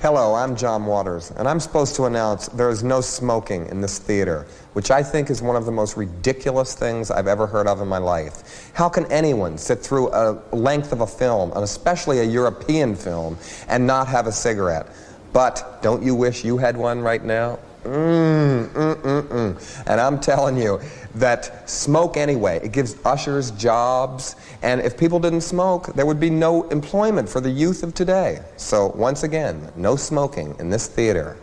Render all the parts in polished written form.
Hello, I'm John Waters, and I'm supposed to announce there is no smoking in this theater, which I think is one of the most ridiculous things I've ever heard of in my life. How can anyone sit through a length of a film, and especially a European film, and not have a cigarette? But don't you wish you had one right now? And I'm telling you that smoke anyway. It gives ushers jobs, and if people didn't smoke, there would be no employment for the youth of today. So once again, no smoking in this theater.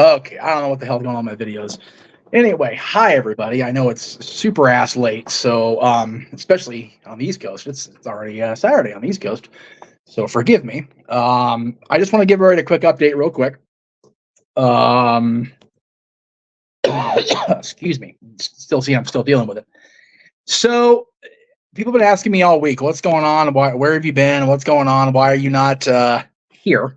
Okay, I don't know what the hell's going on with my videos. Anyway, hi everybody. I know it's super ass late, so especially on the East Coast. It's already Saturday on the East Coast, so forgive me. I just want to give everybody a quick update, real quick. Excuse me. I'm still dealing with it. So people have been asking me all week, what's going on? Where have you been? What's going on? Why are you not here?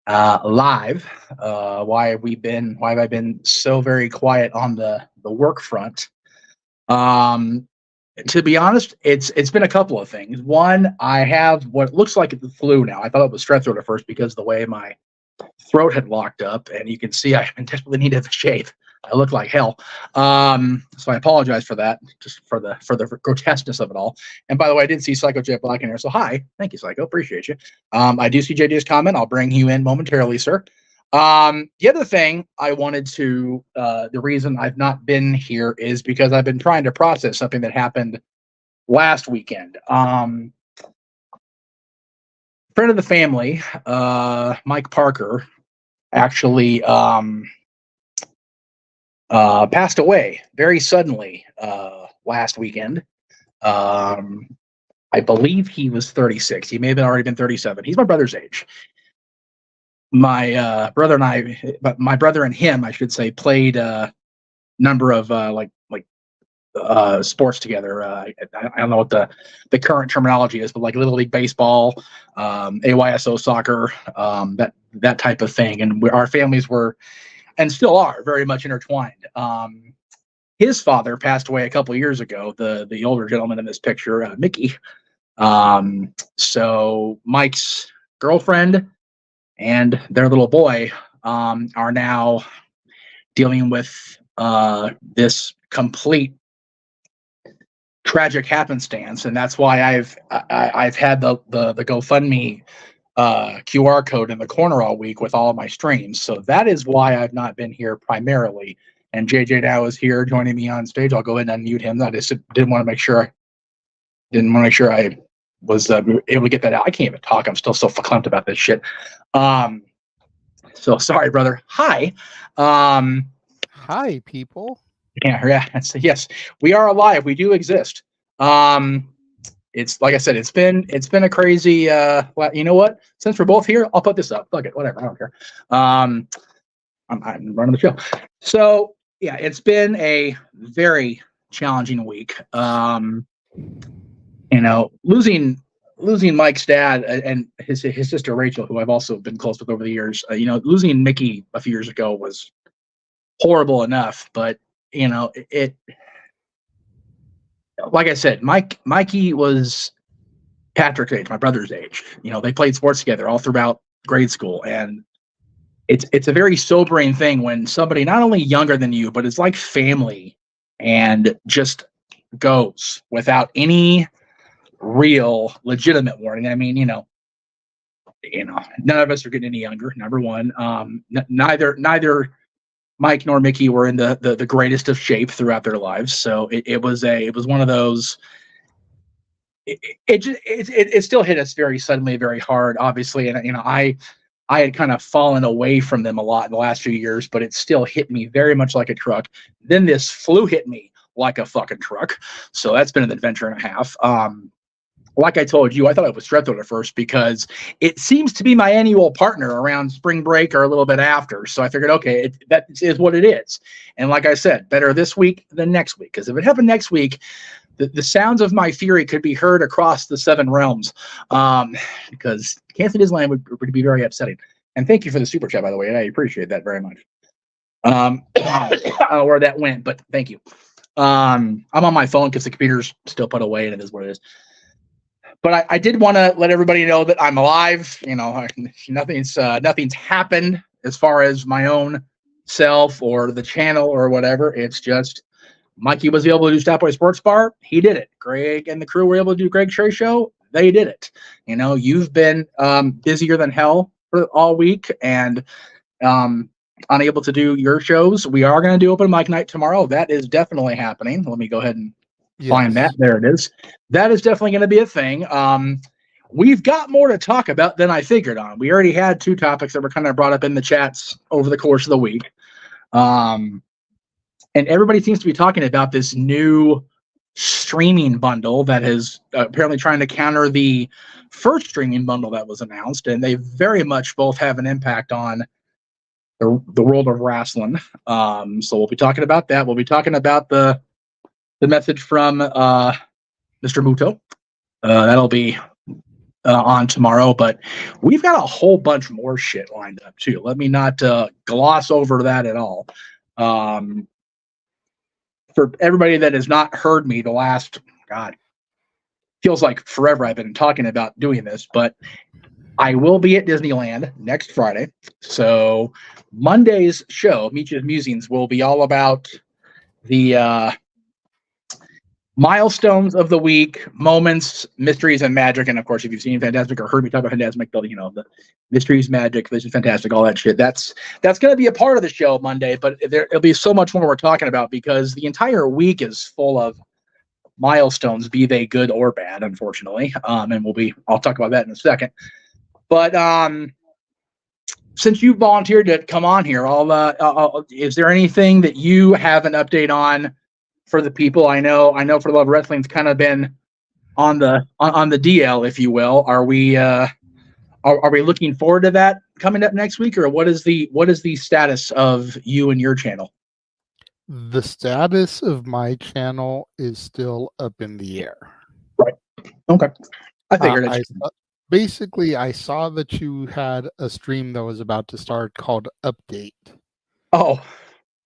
Live. Why have I been so very quiet on the work front? To be honest, it's been a couple of things. One, I have what looks like the flu now. I thought it was strep throat at first because of the way my throat had locked up, and you can see I desperately needed a shave. I look like hell. So I apologize for that, just for the grotesqueness of it all. And by the way, I did see Psycho Jet Black in here, so hi. Thank you, Psycho. Appreciate you. I do see JJ's comment. I'll bring you in momentarily, sir. The other thing I wanted to, the reason I've not been here is because I've been trying to process something that happened last weekend. Friend of the family, Mike Parker, actually passed away very suddenly last weekend. I believe he was 36. He may have already been 37. He's my brother's age. My brother and him, I should say, played a number of sports together. I don't know what the current terminology is, but like Little League Baseball, AYSO soccer, that type of thing. And our families were, and still are, very much intertwined. His father passed away a couple of years ago, the older gentleman in this picture, Mickey. So Mike's girlfriend and their little boy are now dealing with this complete tragic happenstance, and that's why I've had the GoFundMe QR code in the corner all week with all of my streams. So that is why I've not been here primarily. And JJ now is here joining me on stage. I'll go ahead and unmute him. I just didn't want to make sure I was able to get that out. I can't even talk. I'm still so verklempt about this shit. So sorry, brother. Hi. Hi, people. Yeah. Yes, we are alive. We do exist. It's like I said, it's been a crazy. Well, you know what? Since we're both here, I'll put this up. Fuck it, whatever. I don't care. I'm running the show. So yeah, it's been a very challenging week. Losing Mike's dad and his sister Rachel, who I've also been close with over the years. Losing Mickey a few years ago was horrible enough, but it like I said, Mikey was Patrick's age, my brother's age. They played sports together all throughout grade school, and it's a very sobering thing when somebody not only younger than you, but it's like family, and just goes without any real legitimate warning. I mean, none of us are getting any younger. Number one, neither Mike nor Mickey were in the greatest of shape throughout their lives. So it was one of those. It still hit us very suddenly, very hard, obviously. And I had kind of fallen away from them a lot in the last few years, but it still hit me very much like a truck. Then this flu hit me like a fucking truck. So that's been an adventure and a half. like I told you, I thought it was strep throat at first because it seems to be my annual partner around spring break or a little bit after. So I figured, okay, that is what it is. And like I said, better this week than next week. Because if it happened next week, the sounds of my fury could be heard across the 7 realms. Because canceling Disneyland would be very upsetting. And thank you for the super chat, by the way. I appreciate that very much. I don't know where that went, but thank you. I'm on my phone because the computer's still put away, and it is what it is. But I did want to let everybody know that I'm alive. You know, nothing's happened as far as my own self or the channel or whatever. It's just Mikey was able to do Stat Boy Sports Bar. He did it. Greg and the crew were able to do Greg Sherry Show. They did it. You know, you've been busier than hell for all week and unable to do your shows. We are going to do open mic night tomorrow. That is definitely happening. Let me go ahead and find that. There it is. That is definitely going to be a thing. We've got more to talk about than I figured on. We already had 2 topics that were kind of brought up in the chats over the course of the week. And everybody seems to be talking about this new streaming bundle that is apparently trying to counter the first streaming bundle that was announced. And they very much both have an impact on the world of wrestling. So we'll be talking about that. We'll be talking about the message from Mr. Muto. That'll be on tomorrow, but we've got a whole bunch more shit lined up too. Let me not gloss over that at all. For everybody that has not heard me the last, God, feels like forever I've been talking about doing this, but I will be at Disneyland next Friday. So Monday's show, Meech's Musings, will be all about the milestones of the week, moments, mysteries, and magic. And of course, if you've seen Fantasmic or heard me talk about Fantasmic, you know, the mysteries, magic, Vision Fantastic, all that shit. That's going to be a part of the show Monday, but there'll be so much more we're talking about because the entire week is full of milestones, be they good or bad, unfortunately. And I'll talk about that in a second. But since you volunteered to come on here, is there anything that you have an update on for the people? I know For the Love of Wrestling's kind of been on the DL, if you will. Are we looking forward to that coming up next week, or what is the status of you and your channel? The status of my channel is still up in the air. Right. Okay. I figured basically I saw that you had a stream that was about to start called Update. Oh.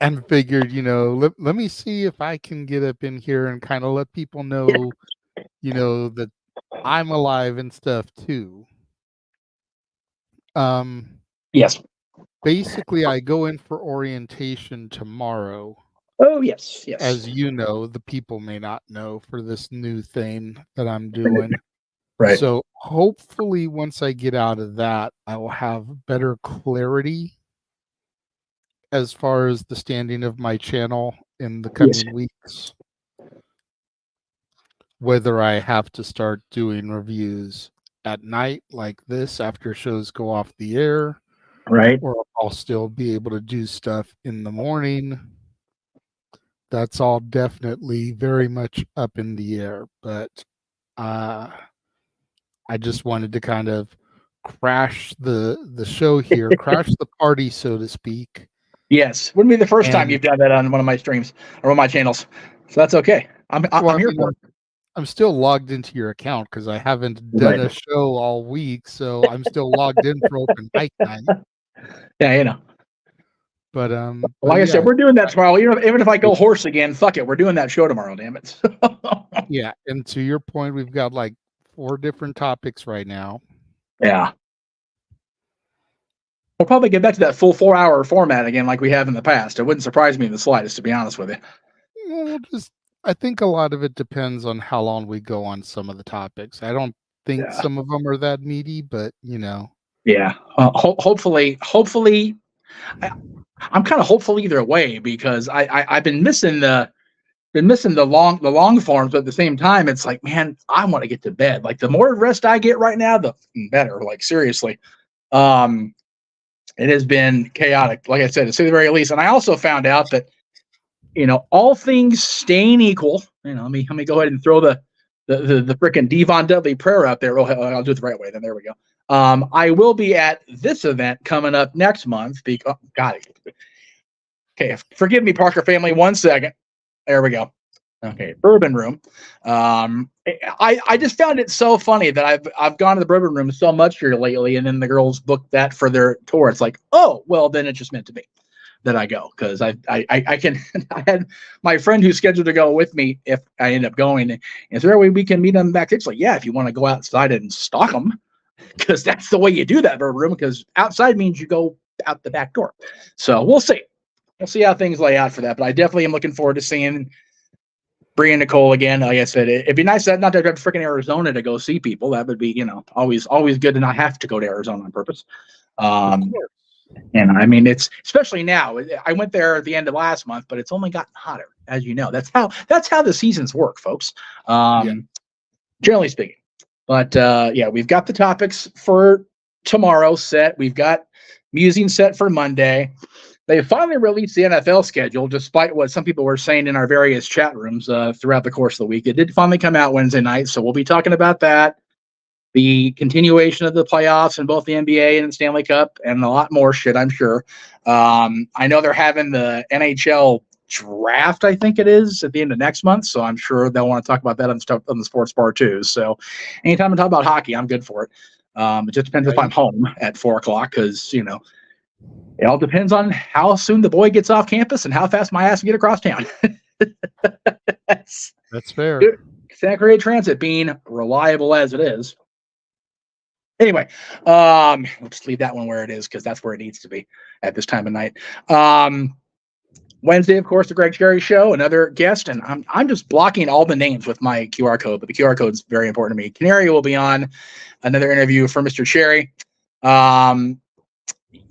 And figured, you know, let me see if I can get up in here and kind of let people know, you know, that I'm alive and stuff too. Yes. Basically, I go in for orientation tomorrow. Oh, yes. As you know, the people may not know for this new thing that I'm doing. Right. So hopefully once I get out of that, I will have better clarity as far as the standing of my channel in the coming weeks. Whether I have to start doing reviews at night like this after shows go off the air. Right. Or I'll still be able to do stuff in the morning. That's all definitely very much up in the air. But I just wanted to kind of crash the show here, crash the party, so to speak. Yes. Wouldn't be the first time you've done that on one of my streams or on my channels. So that's okay. I'm here for it. I'm still logged into your account because I haven't done a show all week, so I'm still logged in for open mic night. Yeah, you know. But like I said, we're doing that tomorrow. You know, even if I go horse again, fuck it, we're doing that show tomorrow. Damn it. Yeah, and to your point, we've got like 4 different topics right now. Yeah. We'll probably get back to that full 4-hour format again, like we have in the past. It wouldn't surprise me in the slightest, to be honest with you. Well, I think a lot of it depends on how long we go on some of the topics. I don't think some of them are that meaty, but you know. Yeah. Hopefully, I'm kind of hopeful either way because I've been missing the long forms, but at the same time, it's like, man, I want to get to bed. Like the more rest I get right now, the better. Like seriously. It has been chaotic, like I said, to say the very least. And I also found out that, you know, all things staying equal, you know, let me go ahead and throw the the frickin' Devon Dudley prayer out there. Oh, I'll do it the right way. Then there we go. I will be at this event coming up next month. Because got it. Okay, forgive me, Parker family. 1 second. There we go. Okay, Bourbon Room. I just found it so funny that I've gone to the Bourbon Room so much here lately, and then the girls booked that for their tour. It's like, oh, well, then it just meant to be that I go, because I can. I had my friend who's scheduled to go with me if I end up going. And is there a way we can meet them back? It's like, yeah, if you want to go outside and stalk them, because that's the way you do that Bourbon Room. Because outside means you go out the back door. So we'll see. We'll see how things lay out for that. But I definitely am looking forward to seeing Bree and Nicole again. Like I said, it'd be nice not to go to freaking Arizona to go see people. That would be, always good to not have to go to Arizona on purpose. And I mean, it's especially now. I went there at the end of last month, but it's only gotten hotter, as you know. That's how the seasons work, folks. Generally speaking. But we've got the topics for tomorrow set. We've got musing set for Monday. They finally released the NFL schedule, despite what some people were saying in our various chat rooms throughout the course of the week. It did finally come out Wednesday night, so we'll be talking about that. The continuation of the playoffs in both the NBA and the Stanley Cup, and a lot more shit, I'm sure. I know they're having the NHL draft, I think it is, at the end of next month, so I'm sure they'll want to talk about that on the sports bar too. So anytime I talk about hockey, I'm good for it. It just depends if I'm home at 4 o'clock, because, it all depends on how soon the boy gets off campus and how fast my ass can get across town. That's fair. Santa Cruz Transit being reliable as it is. Anyway, we'll just leave that one where it is, because that's where it needs to be at this time of night. Wednesday, of course, the Greg Cherry Show, another guest, and I'm just blocking all the names with my QR code, but the QR code is very important to me. Canary will be on another interview for Mr. Cherry.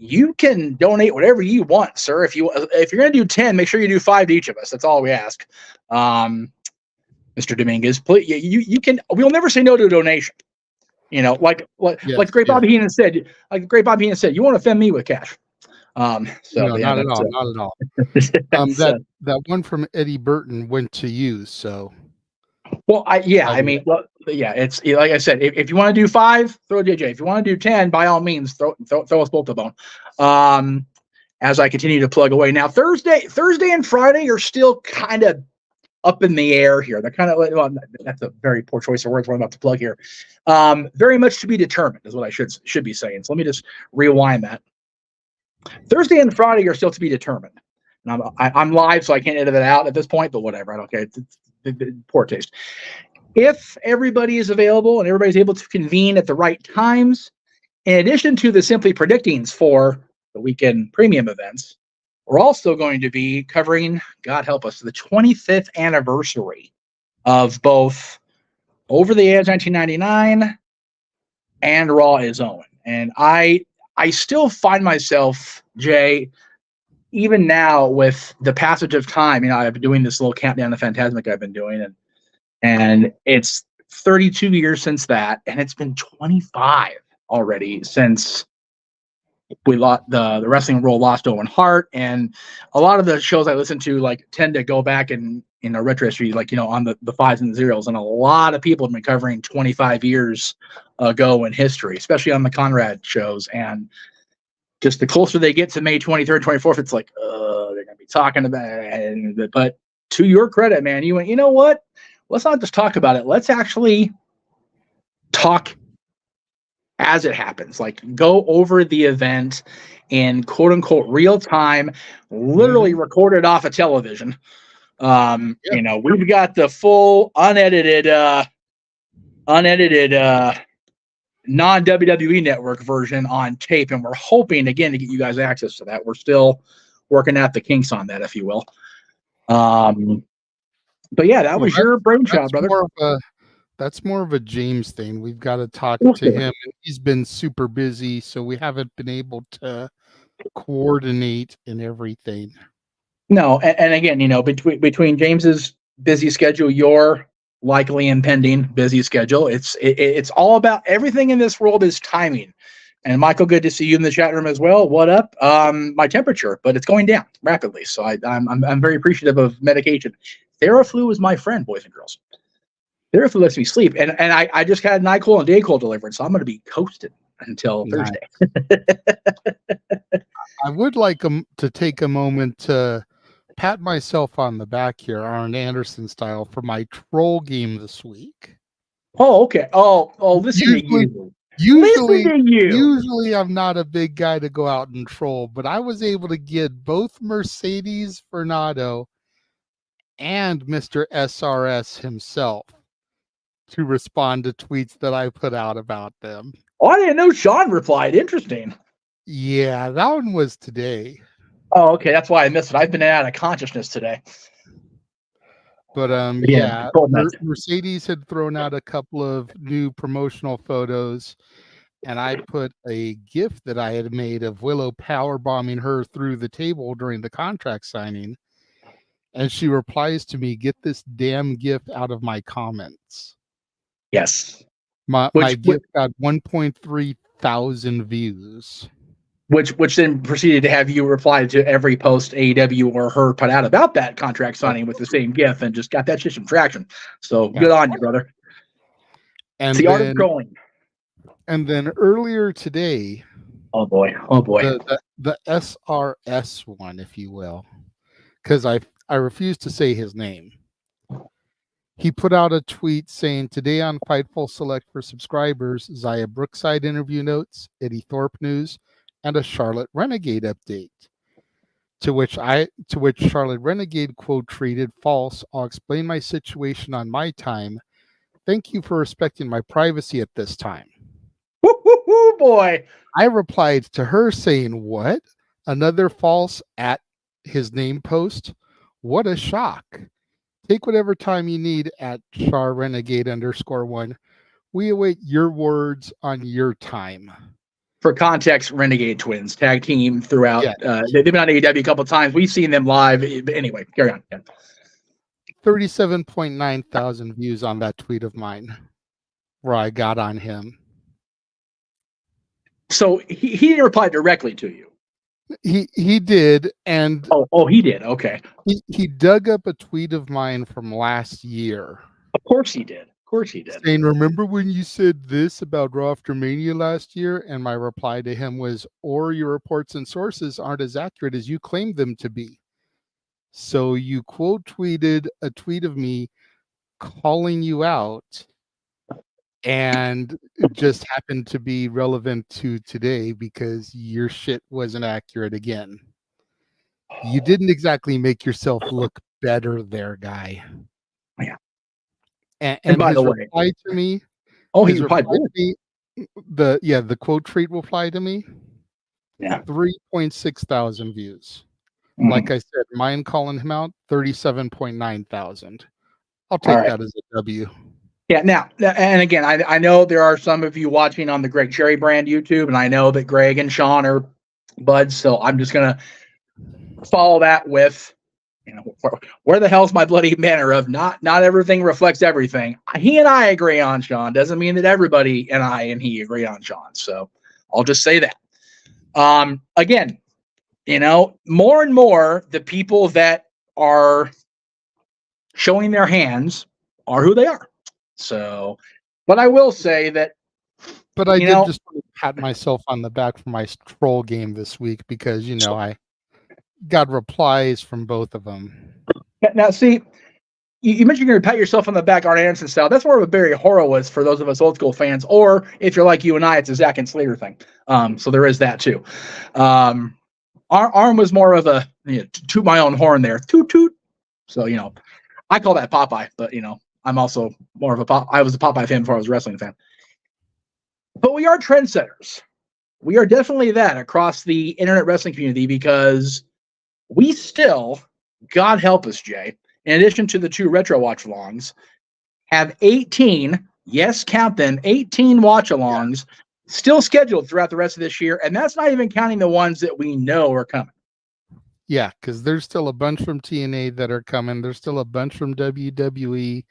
You can donate whatever you want, sir. If you're going to do 10, make sure you do 5 to each of us. That's all we ask. Mr. Dominguez, please, you can. We'll never say no to a donation. Like the great Bobby Heenan said. Like the great Bobby Heenan said, you won't offend me with cash. No, not at all. That one from Eddie Burton went to you. So, well, it's like I said. If you want to do 5, throw JJ. If you want to do 10, by all means, throw us both a bone. As I continue to plug away now, Thursday and Friday are still kind of up in the air here. They're kind of, well, that's a very poor choice of words what I'm about to plug here. Very much to be determined is what I should be saying. So let me just rewind that. Thursday and Friday are still to be determined. And I'm live, so I can't edit it out at this point, but whatever. I don't care. It's poor taste. If everybody is available and everybody's able to convene at the right times, in addition to the Simply Predictings for the weekend premium events, we're also going to be covering, God help us, the 25th anniversary of both Over the Edge 1999 and Raw is Owen. And I still find myself, Jay, even now with the passage of time, I've been doing this little countdown to Phantasmic I've been doing, and it's 32 years since that, and it's been 25 already since we lost the wrestling world lost Owen Hart. And a lot of the shows I listen to tend to go back in a retro history, on the 5s and 0s, and a lot of people have been covering 25 years ago in history, especially on the Conrad shows. And just the closer they get to May 23rd, 24th, it's like, they're going to be talking about it. But to your credit, man, you went, you know what? Let's not just talk about it. Let's actually talk as it happens. Go over the event in quote unquote real time, literally recorded off of television. We've got the full unedited non-WWE network version on tape, and we're hoping again to get you guys access to that. We're still working out the kinks on that, if you will. But yeah, that was your brainchild, brother. That's more of a James thing. We've got to talk to him. He's been super busy, so we haven't been able to coordinate and everything. No, and again, between James's busy schedule, your likely impending busy schedule, it's all about, everything in this world is timing. And Michael, good to see you in the chat room as well. What up? My temperature, but it's going down rapidly, so I'm very appreciative of medication. Theraflu is my friend, boys and girls. Therefore lets me sleep. And I just had NyQuil and Dayquil delivered, so I'm going to be coasted until Nice. Thursday. I would like to take a moment to pat myself on the back here, Arn Anderson style, for my troll game this week. Oh, okay. Oh, listen to you. Usually, Listen to you. usually I'm not a big guy to go out and troll, but I was able to get both Mercedes Fernado and Mr. SRS himself to respond to tweets that I put out about them. Oh, I didn't know Sean replied. Interesting. Yeah, that one was today. Oh, okay. That's why I missed it. I've been out of consciousness today. But Yeah, Mercedes had thrown out a couple of new promotional photos, and I put a GIF that I had made of Willow power bombing her through the table during the contract signing, and she replies to me, "Get this damn GIF out of my comments." Yes. My GIF got 1.3 thousand views. Which then proceeded to have you reply to every post AEW or her put out about that contract signing with the same GIF, and just got that shit some traction. So good on you, brother. And it's the art of trolling. And then earlier today, oh boy, the SRS one, if you will, because I refuse to say his name. He put out a tweet saying, "Today on Fightful Select for subscribers, Zaya Brookside interview notes, Eddie Thorpe news, and a Charlotte Renegade update." To which Charlotte Renegade quote treated false. "I'll explain my situation on my time. Thank you for respecting my privacy at this time." Woo, boy. I replied to her saying, "What? Another false at his name post? What a shock. Take whatever time you need at Char Renegade _1. We await your words on your time." For context, Renegade Twins tag team throughout. Yeah. They've been on AEW a couple of times. We've seen them live. Anyway, carry on. Yeah. 37.9 thousand views on that tweet of mine where I got on him. So he didn't reply directly to you. He did, and he did. Okay. He dug up a tweet of mine from last year. Of course he did. Saying, "Remember when you said this about Raw After Mania last year?" And my reply to him was, "Or your reports and sources aren't as accurate as you claim them to be. So you quote tweeted a tweet of me calling you out, and it just happened to be relevant to today because your shit wasn't accurate again. You didn't exactly make yourself look better there, guy." Yeah. And by the way, reply to me. He replied to me. The quote tweet reply to me. Yeah. 3.6 thousand views. Mm-hmm. Like I said, mine calling him out, 37.9 thousand. I'll take that as a W. Yeah. Now, and again, I know there are some of you watching on the Greg Cherry brand YouTube, and I know that Greg and Sean are buds, so I'm just gonna follow that with, where the hell's my bloody manner of not everything reflects everything. He and I agree on Sean. Doesn't mean that everybody and I and he agree on Sean. So I'll just say that. Again, more and more the people that are showing their hands are who they are. So, but I will say that. But I did just pat myself on the back for my troll game this week because, I got replies from both of them. Now, see, you mentioned you're going to pat yourself on the back, Arn Anderson style. That's more of a Barry Horowitz for those of us old school fans, or if you're like you and I, it's a Zack and Slater thing. So there is that too. Arn was more of a toot my own horn there, toot toot. So I call that Popeye, but I'm also more of I was a Popeye fan before I was a wrestling fan. But we are trendsetters. We are definitely that across the internet wrestling community because we still, God help us, Jay, in addition to the 2 retro watch-alongs, have 18, yes, count them, 18 watch-alongs still scheduled throughout the rest of this year, and that's not even counting the ones that we know are coming. Yeah, because there's still a bunch from TNA that are coming. There's still a bunch from WWE.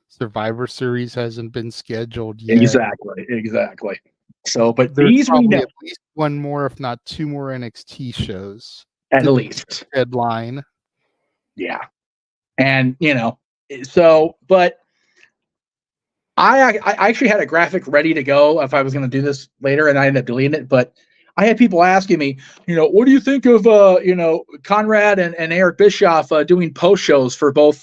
Survivor Series hasn't been scheduled yet. Exactly. So, but there's these we know. At least one more, if not 2 more NXT shows. At least. I actually had a graphic ready to go if I was going to do this later, and I ended up deleting it. But I had people asking me, what do you think of, Conrad and Eric Bischoff doing post shows for both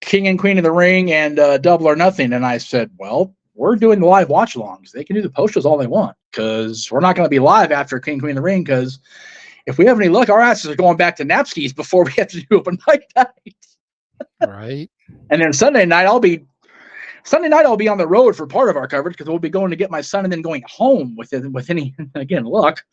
King and Queen of the Ring and Double or Nothing? And I said, well, we're doing the live watch alongs. They can do the post shows all they want because we're not going to be live after King and Queen of the Ring because if we have any luck, our asses are going back to Napskis before we have to do open mic night. Right. And then Sunday night I'll be on the road for part of our coverage because we'll be going to get my son and then going home with any again luck.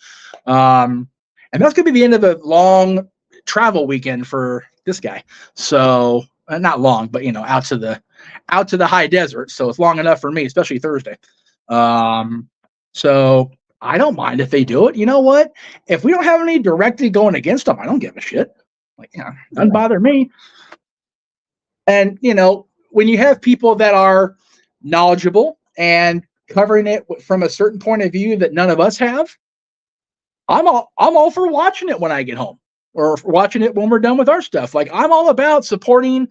And that's gonna be the end of the long travel weekend for this guy. So not long, but out to the high desert. So it's long enough for me, especially Thursday. So I don't mind if they do it. You know what? If we don't have any directly going against them, I don't give a shit. Doesn't bother me. And, when you have people that are knowledgeable and covering it from a certain point of view that none of us have, I'm all for watching it when I get home or watching it when we're done with our stuff. Like, I'm all about supporting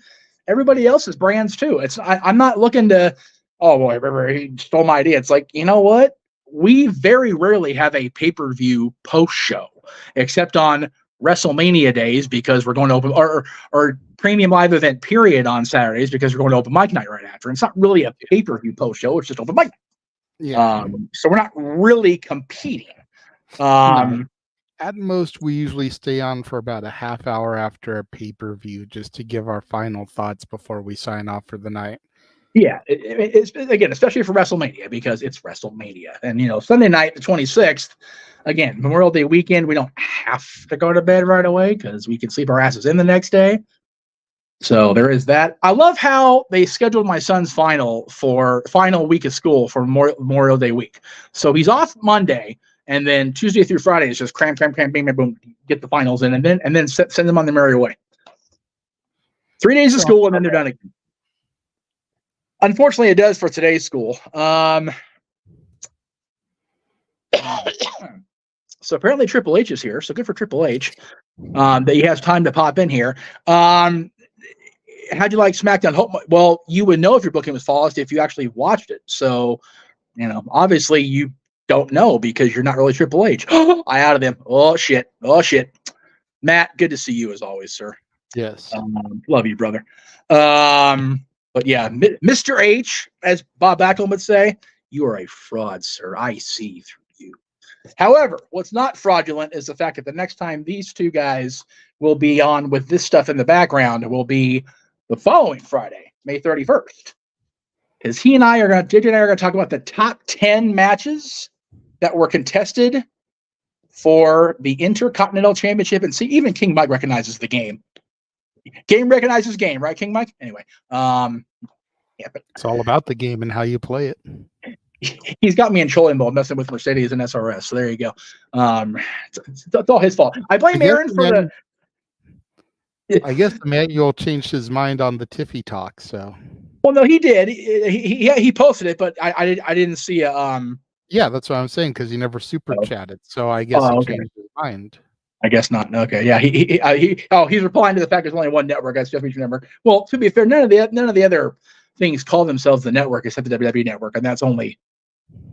everybody else's brands too. I'm not looking to, oh boy, he stole my idea. It's like, you know what? We very rarely have a pay-per-view post show except on WrestleMania days because we're going to open or premium live event period on Saturdays because we're going to open mic night right after. And it's not really a pay-per-view post show. It's just open mic night. Yeah. So we're not really competing. No. At most, we usually stay on for about a half hour after a pay-per-view just to give our final thoughts before we sign off for the night. Yeah, it's again, especially for WrestleMania because it's WrestleMania. And, Sunday night, the 26th, again, Memorial Day weekend, we don't have to go to bed right away because we can sleep our asses in the next day. So there is that. I love how they scheduled my son's final week of school for Memorial Day week. So he's off Monday, and then Tuesday through Friday is just cram, bam, bam, boom, get the finals in, and then send them on their merry way. 3 days of school, and then they're done again. Unfortunately, it does for today's school. So apparently Triple H is here. So good for Triple H that he has time to pop in here. How'd you like SmackDown? Well, you would know if your booking was flawless if you actually watched it. So, obviously you don't know because you're not really Triple H. I outed him. Oh, shit. Matt, good to see you as always, sir. Yes. Love you, brother. But yeah, Mr. H, as Bob Backlund would say, you are a fraud, sir. I see through you. However, what's not fraudulent is the fact that the next time these two guys will be on with this stuff in the background will be the following Friday, May 31st. Because JJ and I are going to talk about the top 10 matches that were contested for the Intercontinental Championship. And see, even King Mike recognizes the game. Game recognizes game, right, King Mike? Anyway, yeah, but it's all about the game and how you play it. He's got me in trolling mode, messing with Mercedes and SRS. So there you go. It's all his fault. I blame Aaron for the. I guess the manual changed his mind on the Tiffy talk. So. Well, no, he did. He posted it, but I didn't see a. Yeah, that's what I'm saying because he never super chatted. So I guess he changed his mind. I guess not. Okay, yeah. He's replying to the fact there's only one network. That's Jeff Beach Network. Well, to be fair, none of the other things call themselves the network except the WWE Network, and that's only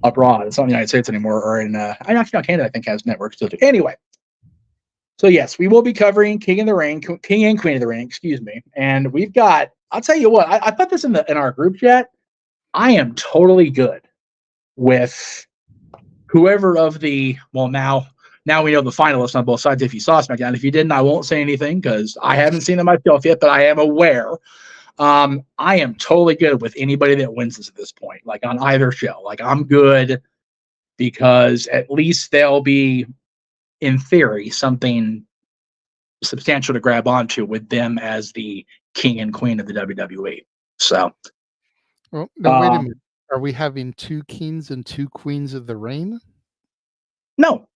abroad. It's not in the United States anymore, or in actually Canada. I think has networks still too. Anyway, so yes, we will be covering King and Queen of the Ring. Excuse me, and we've got. I'll tell you what. I put this in our group chat. I am totally good with whoever of the Now we know the finalists on both sides if you saw SmackDown. If you didn't, I won't say anything because I haven't seen them myself yet, but I am aware. I am totally good with anybody that wins this at this point, like on either show. Like I'm good because at least there'll be, in theory, something substantial to grab onto with them as the king and queen of the WWE. So, well, now, wait a minute. Are we having 2 kings and 2 queens of the ring? No.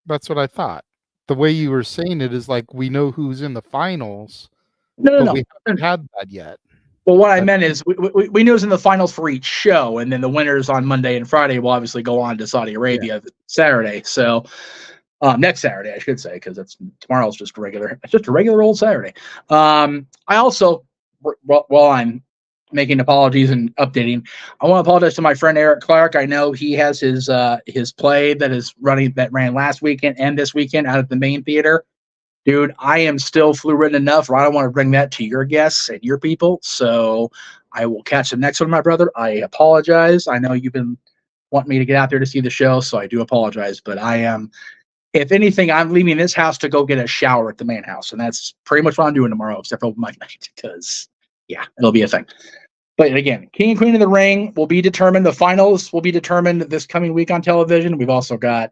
That's what I thought. The way you were saying it is like we know who's in the finals. No. We haven't had that yet. Well, what I meant is we knew who's in the finals for each show, and then the winners on Monday and Friday will obviously go on to Saudi Arabia Saturday. So next Saturday, I should say, because tomorrow's just regular. It's just a regular old Saturday. I also, while I'm making apologies and updating. I want to apologize to my friend Eric Clark. I know he has his play that ran last weekend and this weekend out at the main theater. Dude, I am still flu-ridden enough where I don't want to bring that to your guests and your people. So I will catch the next one, my brother. I apologize. I know you've been wanting me to get out there to see the show, so I do apologize. But I am, if anything, I'm leaving this house to go get a shower at the main house. And that's pretty much what I'm doing tomorrow, except for open mic night, because, yeah, it'll be a thing. But again, King and Queen of the Ring will be determined. The finals will be determined this coming week on television. We've also got,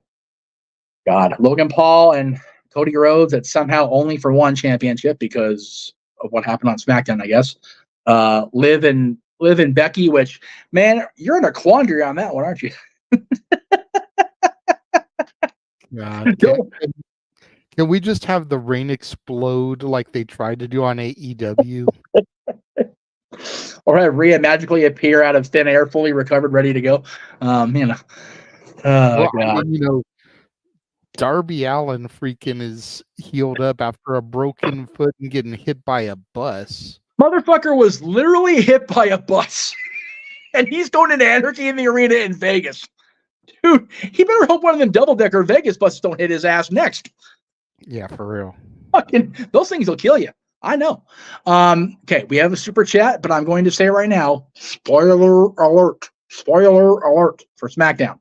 Logan Paul and Cody Rhodes at somehow only for one championship because of what happened on SmackDown, I guess. Liv and Becky, which, man, you're in a quandary on that one, aren't you? Can we just have the ring explode like they tried to do on AEW? Or have Rhea magically appear out of thin air, fully recovered, ready to go? God. I mean, Darby Allin freaking is healed up after a broken foot and getting hit by a bus. Motherfucker was literally hit by a bus. And he's going into Anarchy in the Arena in Vegas. Dude, he better hope one of them double-decker Vegas buses don't hit his ass next. Yeah, for real. Fucking, those things will kill you. I know. Okay, we have a super chat, but I'm going to say it right now. Spoiler alert. Spoiler alert for SmackDown.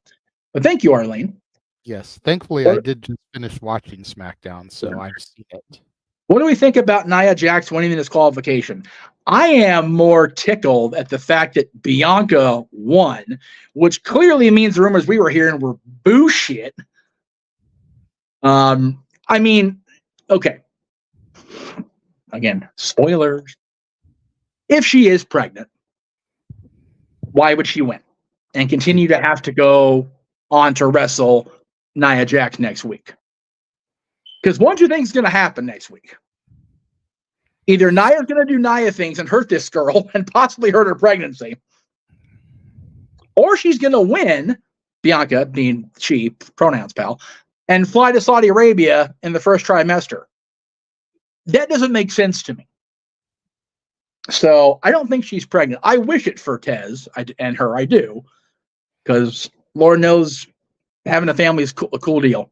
But thank you, Arlene. Yes, thankfully I did just finish watching SmackDown, so I've seen it. What do we think about Nia Jax winning the disqualification? I am more tickled at the fact that Bianca won, which clearly means the rumors we were hearing were bullshit. I mean, okay. Again, spoilers. If she is pregnant, why would she win and continue to have to go on to wrestle Nia Jax next week? Because one, two things is going to happen next week. Either Nia's going to do Nia things and hurt this girl and possibly hurt her pregnancy, or she's going to win, Bianca, being she, pronouns pal, and fly to Saudi Arabia in the first trimester. That doesn't make sense to me. So I don't think she's pregnant. I wish it for Tez and her. I do, because Lord knows having a family is a cool deal.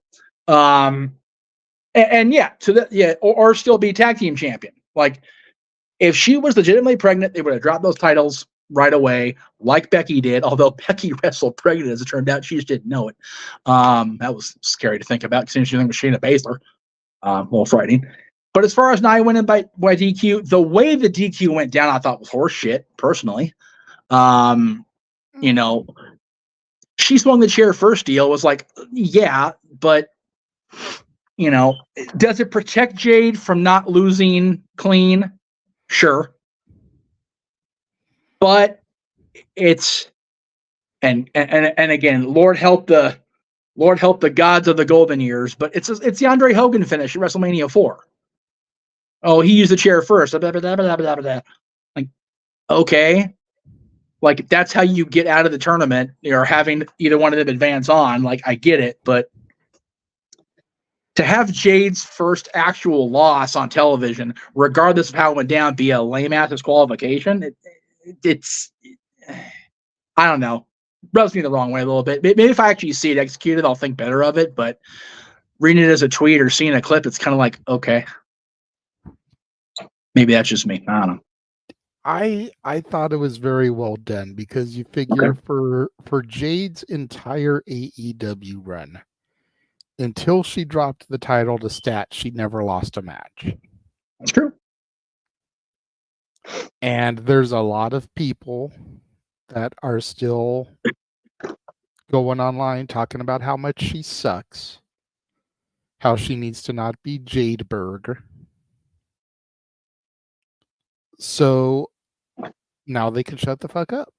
And yeah, so that, yeah, or still be tag team champion. Like, if she was legitimately pregnant, they would have dropped those titles right away, like Becky did. Although Becky wrestled pregnant, as it turned out, she just didn't know it. That was scary to think about, considering she was Shayna Baszler. A little frightening. But as far as Nia winning by DQ, the way the DQ went down, I thought was horse shit, personally. You know, she swung the chair first deal, was like, yeah, but, you know, does it protect Jade from not losing clean? Sure. But it's, and again, Lord help the gods of the golden years, but it's the Andre Hogan finish at WrestleMania 4. Oh, he used the chair first. Blah, blah, blah, blah, blah, blah. Like, okay. Like, that's how you get out of the tournament, or having either one of them advance on. Like, I get it, but to have Jade's first actual loss on television, regardless of how it went down, be a lame-ass disqualification, it's I don't know. Rubs me the wrong way a little bit. Maybe if I actually see it executed, I'll think better of it, but reading it as a tweet or seeing a clip, it's kind of like, okay. Maybe that's just me. I don't know. I thought it was very well done, because you figure for Jade's entire AEW run, until she dropped the title to Stat, she never lost a match. That's true. And there's a lot of people that are still going online talking about how much she sucks, how she needs to not be Jadeberg. So now they can shut the fuck up.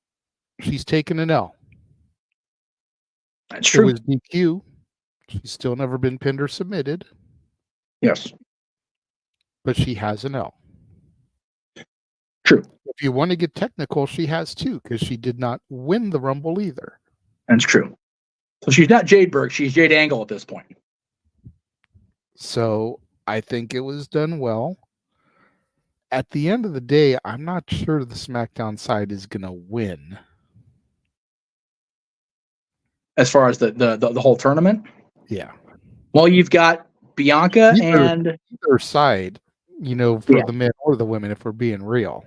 She's taken an L. That's true. It was DQ. She's still never been pinned or submitted. Yes. But she has an L. True. If you want to get technical, she has two, because she did not win the Rumble either. That's true. So she's not Jadeberg. She's Jade Angle at this point. So I think it was done well. at the end of the day, I'm not sure the SmackDown side is going to win. As far as the whole tournament? Yeah. Well, you've got Bianca and either side, for the men or the women, if we're being real.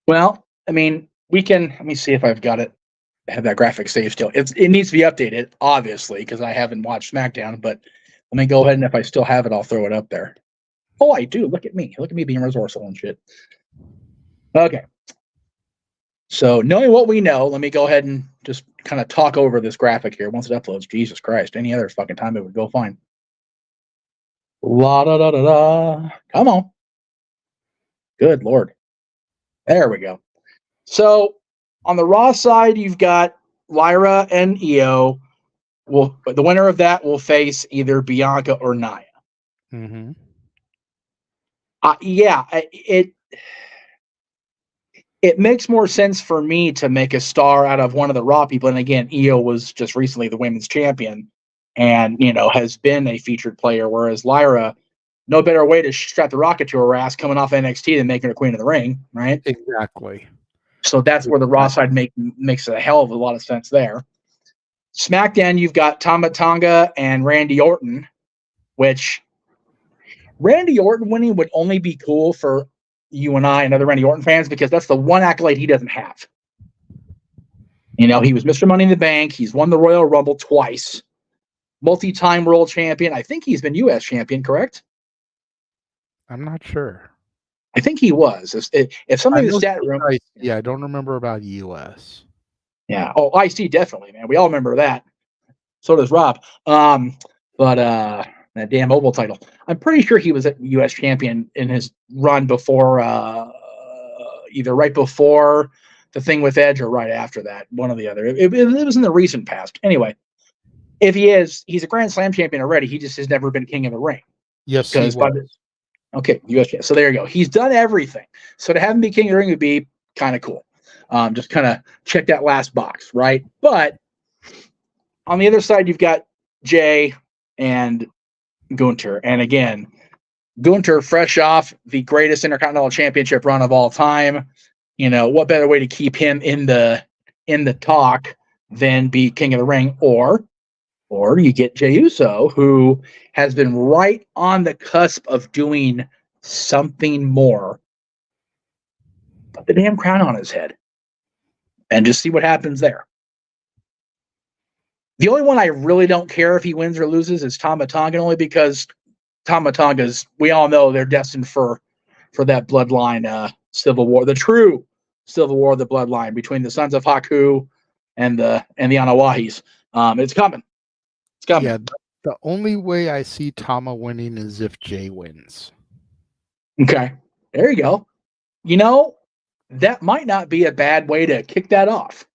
Well, I mean, let me see if I've got it. I have that graphic saved still. It needs to be updated, obviously, because I haven't watched SmackDown, but let me go ahead and if I still have it, I'll throw it up there. Oh, I do. Look at me. Look at me being resourceful and shit. Okay. So knowing what we know, let me go ahead and just kind of talk over this graphic here once it uploads. Jesus Christ. Any other fucking time it would go fine. La da da da da. Come on. Good Lord. There we go. So on the Raw side, you've got Lyra and Io. The winner of that will face either Bianca or Nia. Mm-hmm. It makes more sense for me to make a star out of one of the Raw people. And again, Io was just recently the women's champion and, has been a featured player, whereas Lyra, no better way to strap the rocket to her ass coming off NXT than making her queen of the ring, right? Exactly. So that's where the Raw side makes a hell of a lot of sense there. SmackDown, you've got Tama Tonga and Randy Orton, which Randy Orton winning would only be cool for you and I and other Randy Orton fans because that's the one accolade he doesn't have. He was Mr. Money in the Bank. He's won the Royal Rumble twice. Multi-time world champion. I think he's been U.S. champion, correct? I'm not sure. I think he was. If somebody in the stat room... I don't remember about U.S. Yeah. Oh, IC definitely, man. We all remember that. So does Rob. But that damn Oval title. I'm pretty sure he was a U.S. champion in his run before, either right before the thing with Edge or right after that. One or the other. It was in the recent past. Anyway, if he's a Grand Slam champion already. He just has never been King of the Ring. Yes, he was. Okay, U.S. champion. So there you go. He's done everything. So to have him be King of the Ring would be kind of cool. Just kind of check that last box, right? But on the other side, you've got Jay and Gunther. And again, Gunther, fresh off the greatest Intercontinental Championship run of all time. What better way to keep him in the talk than be King of the Ring? Or you get Jey Uso, who has been right on the cusp of doing something more. Put the damn crown on his head. And just see what happens there. The only one I really don't care if he wins or loses is Tama Tonga, only because Tama Tonga's, we all know they're destined for that bloodline civil war, the true civil war of the bloodline between the Sons of Haku and the Anawahis. It's coming. It's coming. Yeah, the only way I see Tama winning is if Jay wins. Okay. There you go. That might not be a bad way to kick that off.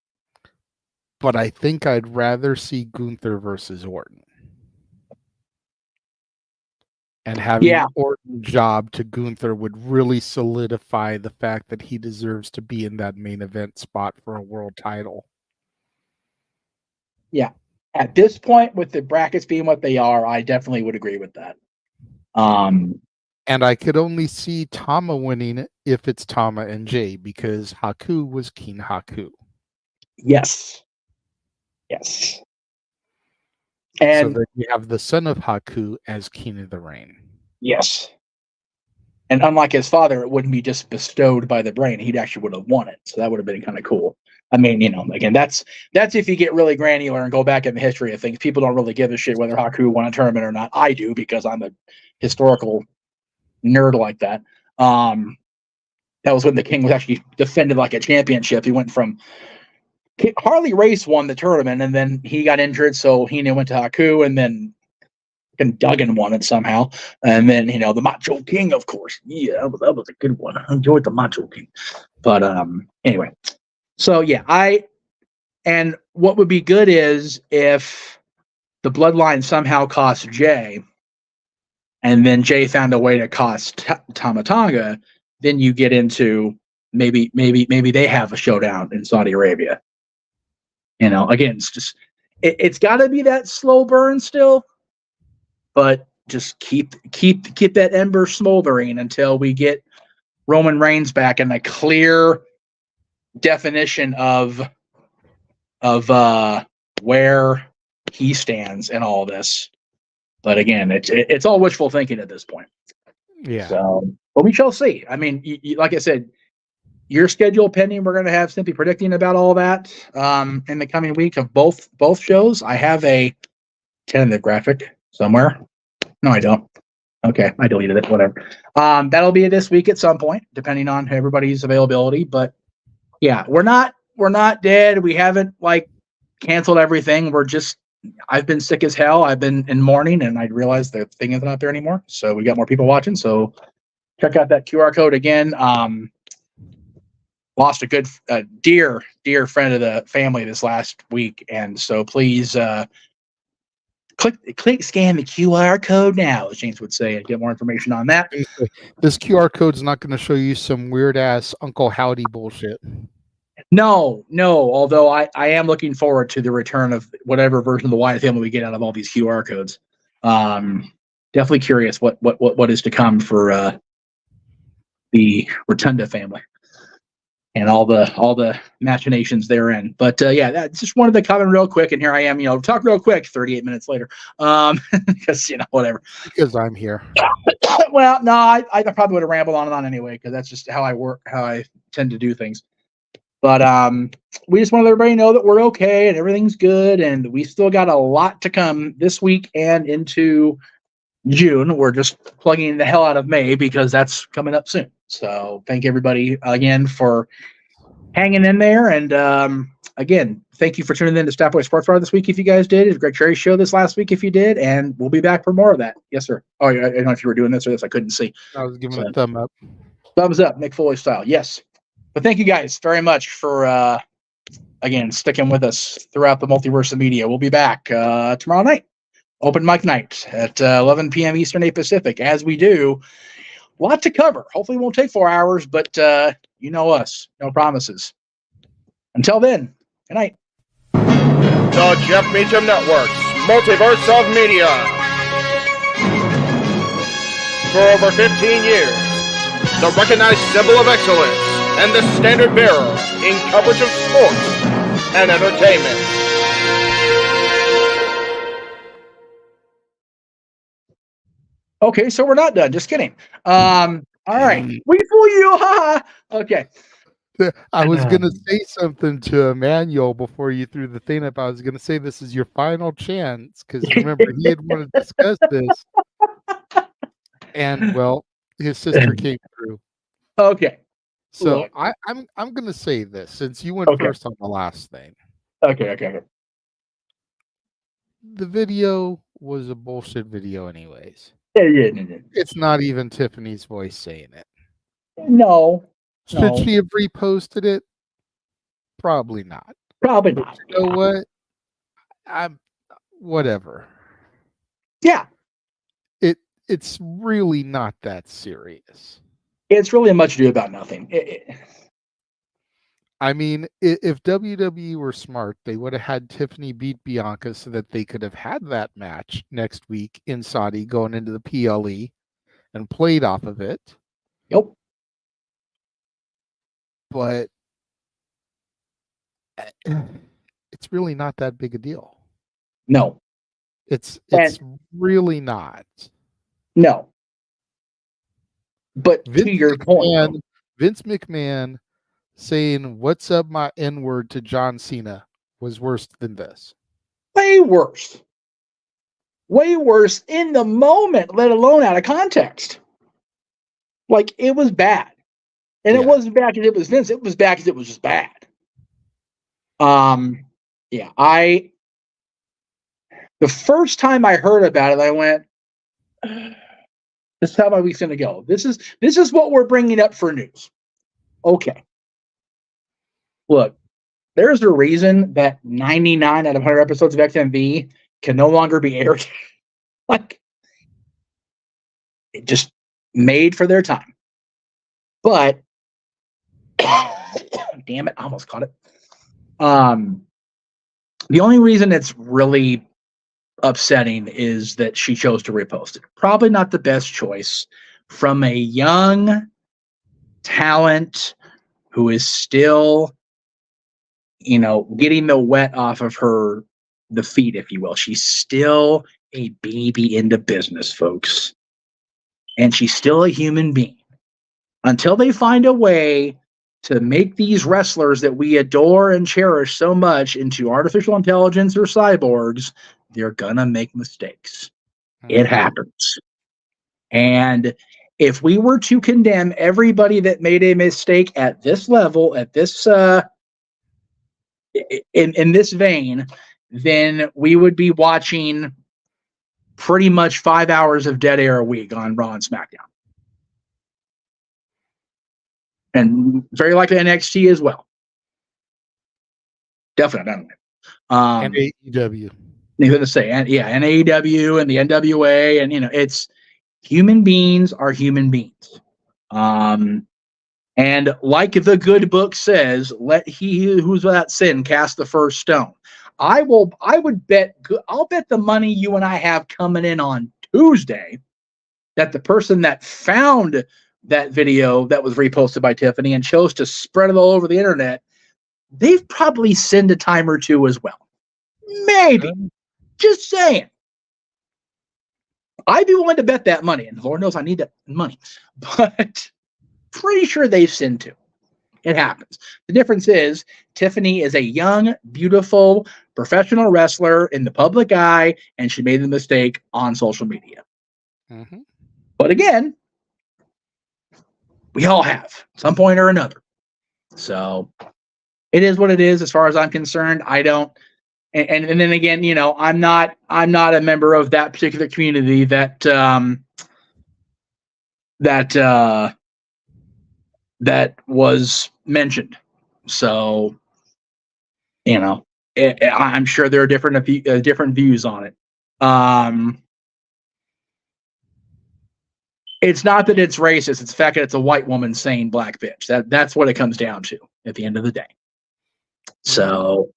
But I think I'd rather see Gunther versus Orton. And having Orton job to Gunther would really solidify the fact that he deserves to be in that main event spot for a world title. Yeah. At this point, with the brackets being what they are, I definitely would agree with that. And I could only see Tama winning if it's Tama and Jay, because Haku was King Haku. Yes. And so that you have the son of Haku as King of the Ring. Yes. And unlike his father, it wouldn't be just bestowed by the brain. He'd actually would have won it. So that would have been kind of cool. I mean, again, that's if you get really granular and go back in the history of things. People don't really give a shit whether Haku won a tournament or not. I do, because I'm a historical nerd like that. That was when the King was actually defended like a championship. He went from Harley Race won the tournament, and then he got injured, so Hina went to Haku, and then Duggan won it somehow. And then, the Macho King, of course. Yeah, that was a good one. I enjoyed the Macho King. But anyway. So, yeah, and what would be good is if the bloodline somehow cost Jay, and then Jay found a way to cost Tama Tonga, then you get into maybe they have a showdown in Saudi Arabia. Again, it's got to be that slow burn still, but just keep that ember smoldering until we get Roman Reigns back and a clear definition of where he stands in all this. But again, it's all wishful thinking at this point. Yeah. So, but we shall see. I mean, like I said, your schedule pending. We're going to have Stimpy predicting about all that in the coming week of both shows. I have a tentative graphic somewhere. No, I don't. Okay, I deleted it. Whatever. That'll be this week at some point, depending on everybody's availability. But yeah, we're not dead. We haven't like canceled everything. I've been sick as hell. I've been in mourning, and I realized the thing isn't out there anymore. So we got more people watching. So check out that QR code again. Lost a good, dear friend of the family this last week, and so please click scan the QR code now, as James would say, and get more information on that. This QR code's not going to show you some weird ass Uncle Howdy bullshit. No. Although I am looking forward to the return of whatever version of the Wyatt family we get out of all these QR codes. Definitely curious what is to come for the Rotunda family and all the machinations therein. But yeah, that's just wanted to comment real quick. And here I am, talk real quick. 38 minutes later, because whatever. Because I'm here. Well, no, I probably would have rambled on and on anyway, because that's just how I work, how I tend to do things. But we just want to let everybody know that we're okay and everything's good, and we still got a lot to come this week and into June. We're just plugging the hell out of May because that's coming up soon. So thank everybody again for hanging in there. And again, thank you for tuning in to Stat Boy Sports Bar this week if you guys did. It was a Greg Cherry show this last week if you did. And we'll be back for more of that. Yes, sir. Oh, I don't know if you were doing this or this. I couldn't see. I was giving a thumb up. Thumbs up, Mick Foley style. Yes. But thank you guys very much for, again, sticking with us throughout the multiverse of media. We'll be back tomorrow night. Open mic night at 11 p.m. Eastern, 8 Pacific. As we do, a lot to cover. Hopefully it won't take 4 hours, but you know us. No promises. Until then, good night. The Jeff Meacham Network's Multiverse of Media. For over 15 years, the recognized symbol of excellence and the standard bearer in coverage of sports and entertainment. Okay, so we're not done. Just kidding. All right. We fool you. Ha ha. Okay. I was going to say something to Emmanuel before you threw the thing up. I was going to say this is your final chance because remember, he had wanted to discuss this. And, well, his sister came through. Okay. So Look. I'm going to say this since you went first on the last thing. Okay. The video was a bullshit video anyways. Yeah. It's not even Tiffany's voice saying it. No. Should she have reposted it? Probably not. Probably not. You know what? Whatever. Yeah. It's really not that serious. It's really much ado about nothing. I mean, if WWE were smart, they would have had Tiffany beat Bianca so that they could have had that match next week in Saudi going into the PLE and played off of it. Yep. But it's really not that big a deal. No. It's really not. No. But to your point, Vince McMahon saying "What's up, my N-word" to John Cena was worse than this. Way worse. Way worse in the moment, let alone out of context. Like, it was bad. And it wasn't bad because it was Vince. It was bad because it was just bad. Yeah, the first time I heard about it, I went, this is how my week's going to go. This is what we're bringing up for news. Okay. Look, there's a reason that 99 out of 100 episodes of XMV can no longer be aired. Like, it just made for their time. But, damn it, I almost caught it. The only reason it's really upsetting is that she chose to repost it. Probably not the best choice from a young talent, who is still, getting the wet off of the feet, if you will. She's still a baby into business, folks. And she's still a human being. Until they find a way to make these wrestlers that we adore and cherish so much into artificial intelligence or cyborgs, they're gonna make mistakes. It happens. And if we were to condemn everybody that made a mistake at this level, at this in this vein, then we would be watching pretty much 5 hours of dead air a week on Raw and SmackDown. And very likely NXT as well. Definitely. And AEW. Neither to say, and AEW and the NWA, and it's human beings are human beings. And like the good book says, let he who's without sin cast the first stone. I'll bet the money you and I have coming in on Tuesday that the person that found that video that was reposted by Tiffany and chose to spread it all over the internet, they've probably sinned a time or two as well. Maybe. Just saying. I'd be willing to bet that money, and Lord knows I need that money. But pretty sure they've sinned too. It happens. The difference is Tiffany is a young, beautiful, professional wrestler in the public eye, and she made the mistake on social media. Mm-hmm. But again, we all have some point or another. So it is what it is as far as I'm concerned. I don't, and then again, I'm not a member of that particular community that was mentioned. So, I'm sure there are different views on it. It's not that it's racist. It's the fact that it's a white woman saying black bitch. That's what it comes down to at the end of the day. So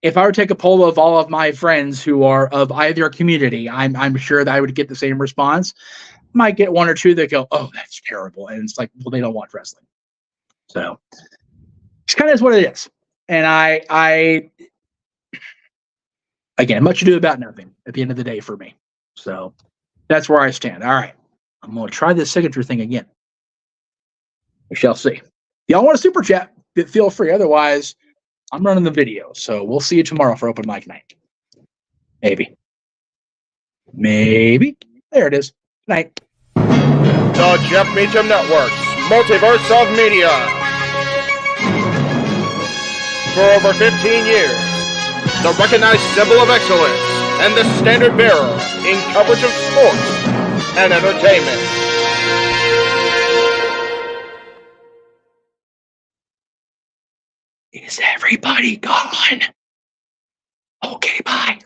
if I were to take a poll of all of my friends who are of either community, I'm sure that I would get the same response. Might get one or two that go, "Oh, that's terrible," and it's like, well, they don't watch wrestling. So it's kind of is what it is. And I again, much ado about nothing at the end of the day for me. So that's where I stand. All right, I'm going to try this signature thing again. We shall see. If y'all want a super chat, feel free. Otherwise, I'm running the video. So we'll see you tomorrow for open mic night. Maybe. There it is. Night. The Jeff Meacham Network's Multiverse of Media. For over 15 years, the recognized symbol of excellence and the standard bearer in coverage of sports and entertainment. Is everybody gone? Okay, bye.